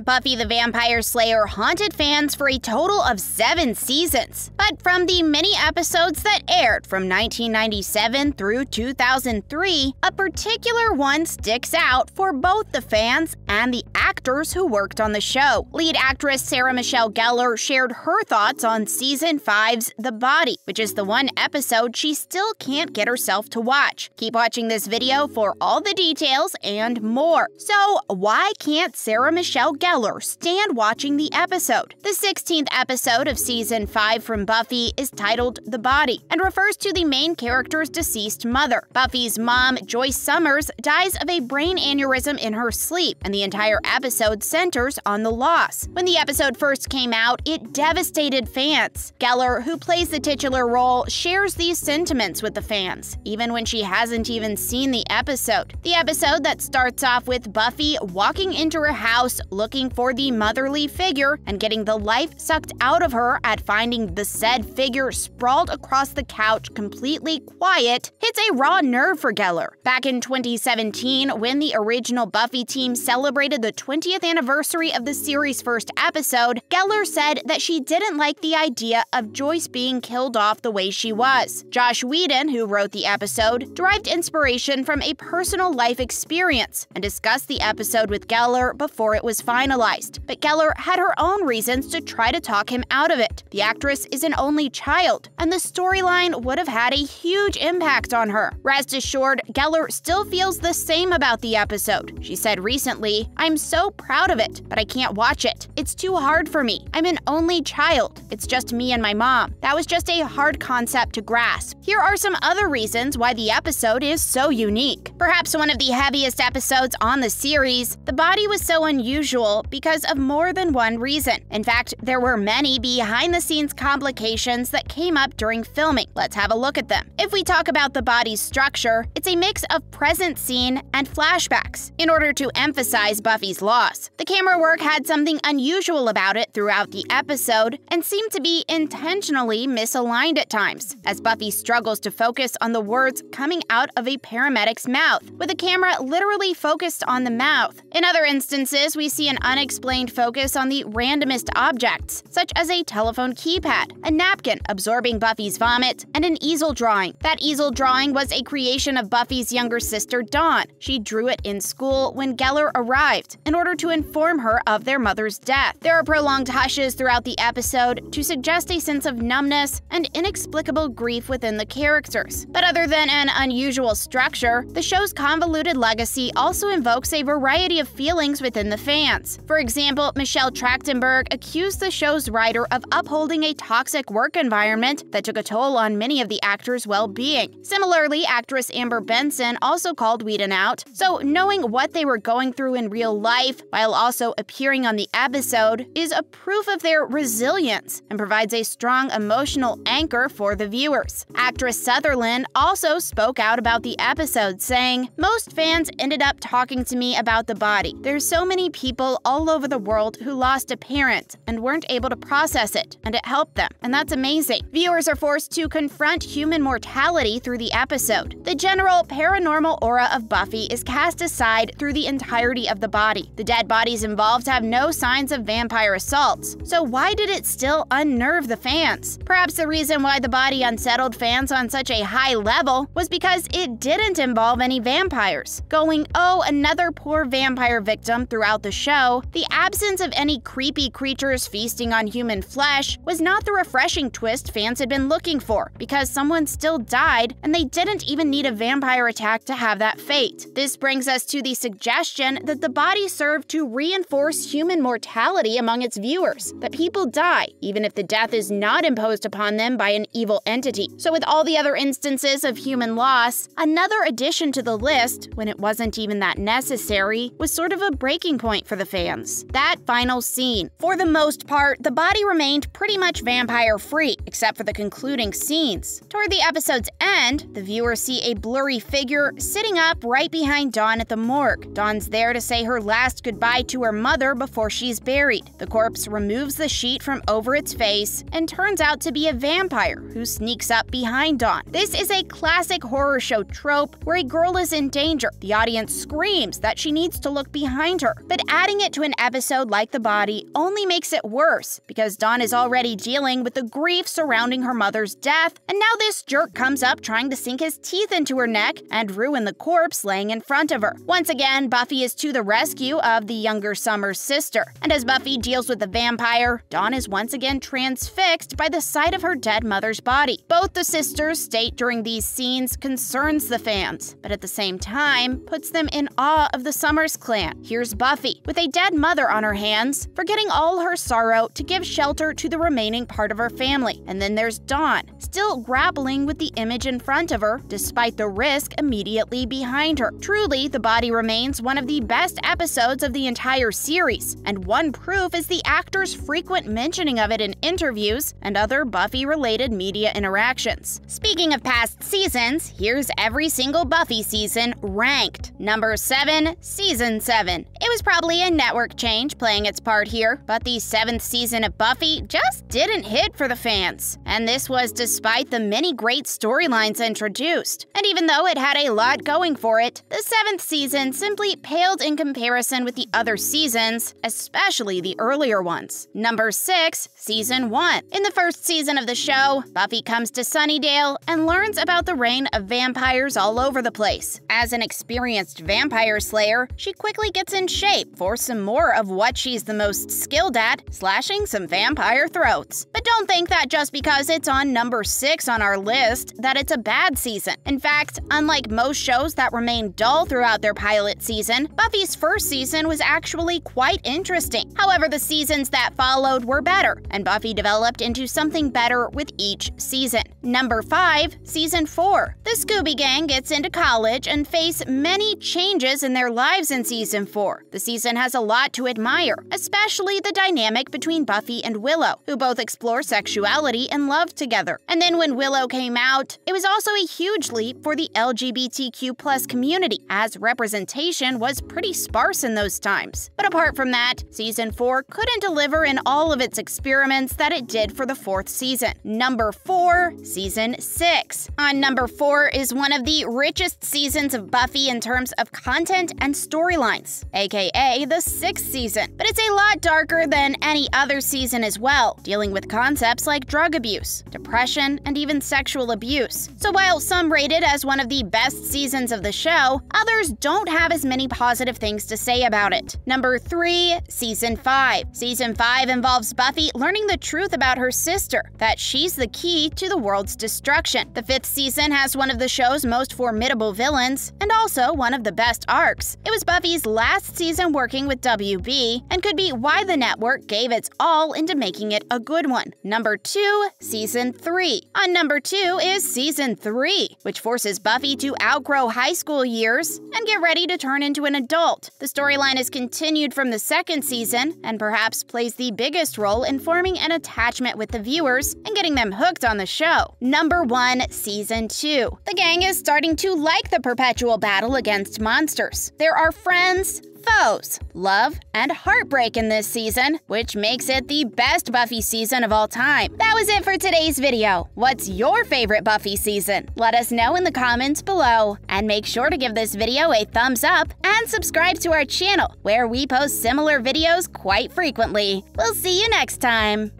Buffy the Vampire Slayer haunted fans for a total of 7 seasons. But from the many episodes that aired from 1997 through 2003, a particular one sticks out for both the fans and the actors who worked on the show. Lead actress Sarah Michelle Gellar shared her thoughts on Season 5's The Body, which is the one episode she still can't get herself to watch. Keep watching this video for all the details and more. So, why can't Sarah Michelle Gellar stand watching the episode? The 16th episode of Season 5 from Buffy is titled The Body and refers to the main character's deceased mother. Buffy's mom, Joyce Summers, dies of a brain aneurysm in her sleep, and the entire episode centers on the loss. When the episode first came out, it devastated fans. Gellar, who plays the titular role, shares these sentiments with the fans, even when she hasn't even seen the episode. The episode that starts off with Buffy walking into her house looking for the motherly figure and getting the life sucked out of her at finding the said figure sprawled across the couch completely quiet hits a raw nerve for Gellar. Back in 2017, when the original Buffy team celebrated the 20th anniversary of the series' first episode, Gellar said that she didn't like the idea of Joyce being killed off the way she was. Joss Whedon, who wrote the episode, derived inspiration from a personal life experience and discussed the episode with Gellar before it was finalized. But Gellar had her own reasons to try to talk him out of it. The actress is an only child, and the storyline would have had a huge impact on her. Rest assured, Gellar still feels the same about the episode. She said recently, "I'm so proud of it, but I can't watch it. It's too hard for me. I'm an only child. It's just me and my mom. That was just a hard concept to grasp." Here are some other reasons why the episode is so unique. Perhaps one of the heaviest episodes on the series, The Body was so unusual because of more than one reason. In fact, there were many behind-the-scenes complications that came up during filming. Let's have a look at them. If we talk about The Body's structure, it's a mix of present scene and flashbacks in order to emphasize Buffy's loss. The camera work had something unusual about it throughout the episode and seemed to be intentionally misaligned at times, as Buffy struggles to focus on the words coming out of a paramedic's mouth, with the camera literally focused on the mouth. In other instances, we see an unexplained focus on the randomest objects, such as a telephone keypad, a napkin absorbing Buffy's vomit, and an easel drawing. That easel drawing was a creation of Buffy's younger sister, Dawn. She drew it in school when Gellar arrived, in order to inform her of their mother's death. There are prolonged hushes throughout the episode to suggest a sense of numbness and inexplicable grief within the characters. But other than an unusual structure, the show's convoluted legacy also invokes a variety of feelings within the fans. For example, Michelle Trachtenberg accused the show's writer of upholding a toxic work environment that took a toll on many of the actors' well-being. Similarly, actress Amber Benson also called Whedon out. So knowing what they were going through in real life, while also appearing on the episode, is a proof of their resilience and provides a strong emotional anchor for the viewers. Actress Sutherland also spoke out about the episode, saying, "Most fans ended up talking to me about The Body. There's so many people all over the world who lost a parent and weren't able to process it, and it helped them, and that's amazing." Viewers are forced to confront human mortality through the episode. The general paranormal aura of Buffy is cast aside through the entirety of The Body. The dead bodies involved have no signs of vampire assaults, so why did it still unnerve the fans? Perhaps the reason why The Body unsettled fans on such a high level was because it didn't involve any vampires. Going, "Oh, another poor vampire victim" throughout the show, the absence of any creepy creatures feasting on human flesh was not the refreshing twist fans had been looking for, because someone still died and they didn't even need a vampire attack to have that fate. This brings us to the suggestion that The Body served to reinforce human mortality among its viewers, that people die, even if the death is not imposed upon them by an evil entity. So with all the other instances of human loss, another addition to the list, when it wasn't even that necessary, was sort of a breaking point for the fans. That final scene. For the most part, The Body remained pretty much vampire-free, except for the concluding scenes. Toward the episode's end, the viewers see a blurry figure sitting up right behind Dawn at the morgue. Dawn's there to say her last goodbye to her mother before she's buried. The corpse removes the sheet from over its face and turns out to be a vampire who sneaks up behind Dawn. This is a classic horror show trope where a girl is in danger. The audience screams that she needs to look behind her, but adding it it to an episode like The Body only makes it worse, because Dawn is already dealing with the grief surrounding her mother's death, and now this jerk comes up trying to sink his teeth into her neck and ruin the corpse laying in front of her. Once again, Buffy is to the rescue of the younger Summers' sister, and as Buffy deals with the vampire, Dawn is once again transfixed by the sight of her dead mother's body. Both the sisters state during these scenes concerns the fans, but at the same time puts them in awe of the Summers clan. Here's Buffy, with a dead mother on her hands, forgetting all her sorrow to give shelter to the remaining part of her family. And then there's Dawn, still grappling with the image in front of her, despite the risk immediately behind her. Truly, The Body remains one of the best episodes of the entire series, and one proof is the actors' frequent mentioning of it in interviews and other Buffy-related media interactions. Speaking of past seasons, here's every single Buffy season ranked. Number 7, Season 7. It was probably a network change playing its part here, but the 7th season of Buffy just didn't hit for the fans. And this was despite the many great storylines introduced. And even though it had a lot going for it, the 7th season simply paled in comparison with the other seasons, especially the earlier ones. Number 6, Season 1. In the first season of the show, Buffy comes to Sunnydale and learns about the reign of vampires all over the place. As an experienced vampire slayer, she quickly gets in shape for some more of what she's the most skilled at, slashing some vampire throats. But don't think that just because it's on number 6 on our list that it's a bad season. In fact, unlike most shows that remain dull throughout their pilot season, Buffy's first season was actually quite interesting. However, the seasons that followed were better, and Buffy developed into something better with each season. Number 5, Season 4. The Scooby Gang gets into college and face many changes in their lives in Season 4. The season has a lot to admire, especially the dynamic between Buffy and Willow, who both explore sexuality and love together. And then when Willow came out, it was also a huge leap for the LGBTQ+ community, as representation was pretty sparse in those times. But apart from that, Season 4 couldn't deliver in all of its experiments that it did for the 4th season. Number 4, Season 6. On number 4 is one of the richest seasons of Buffy in terms of content and storylines, aka the 6th season. But it's a lot darker than any other season as well, dealing with concepts like drug abuse, depression, and even sexual abuse. So while some rate it as one of the best seasons of the show, others don't have as many positive things to say about it. Number 3, Season 5. Season 5 involves Buffy learning the truth about her sister, that she's the key to the world's destruction. The 5th season has one of the show's most formidable villains, and also one of the best arcs. It was Buffy's last season working with WB, and could be why the network gave its all into making it a good one. Number 2, Season 3. On number 2 is Season 3, which forces Buffy to outgrow high school years and get ready to turn into an adult. The storyline is continued from the 2nd season, and perhaps plays the biggest role in forming an attachment with the viewers and getting them hooked on the show. Number 1, Season 2. The gang is starting to like the perpetual battle against monsters. There are friends, foes, love, and heartbreak in this season, which makes it the best Buffy season of all time. That was it for today's video. What's your favorite Buffy season? Let us know in the comments below. And make sure to give this video a thumbs up and subscribe to our channel, where we post similar videos quite frequently. We'll see you next time.